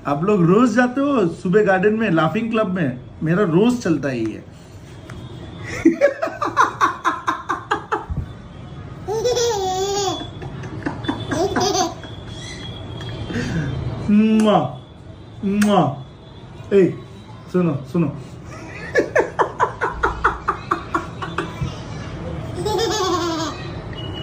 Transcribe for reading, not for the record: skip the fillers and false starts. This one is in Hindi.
आप लोग रोज जाते हो सुबह गार्डन में, लाफिंग क्लब में? मेरा रोज चलता ही है। मुआ, मुआ। ए, सुनो सुनो,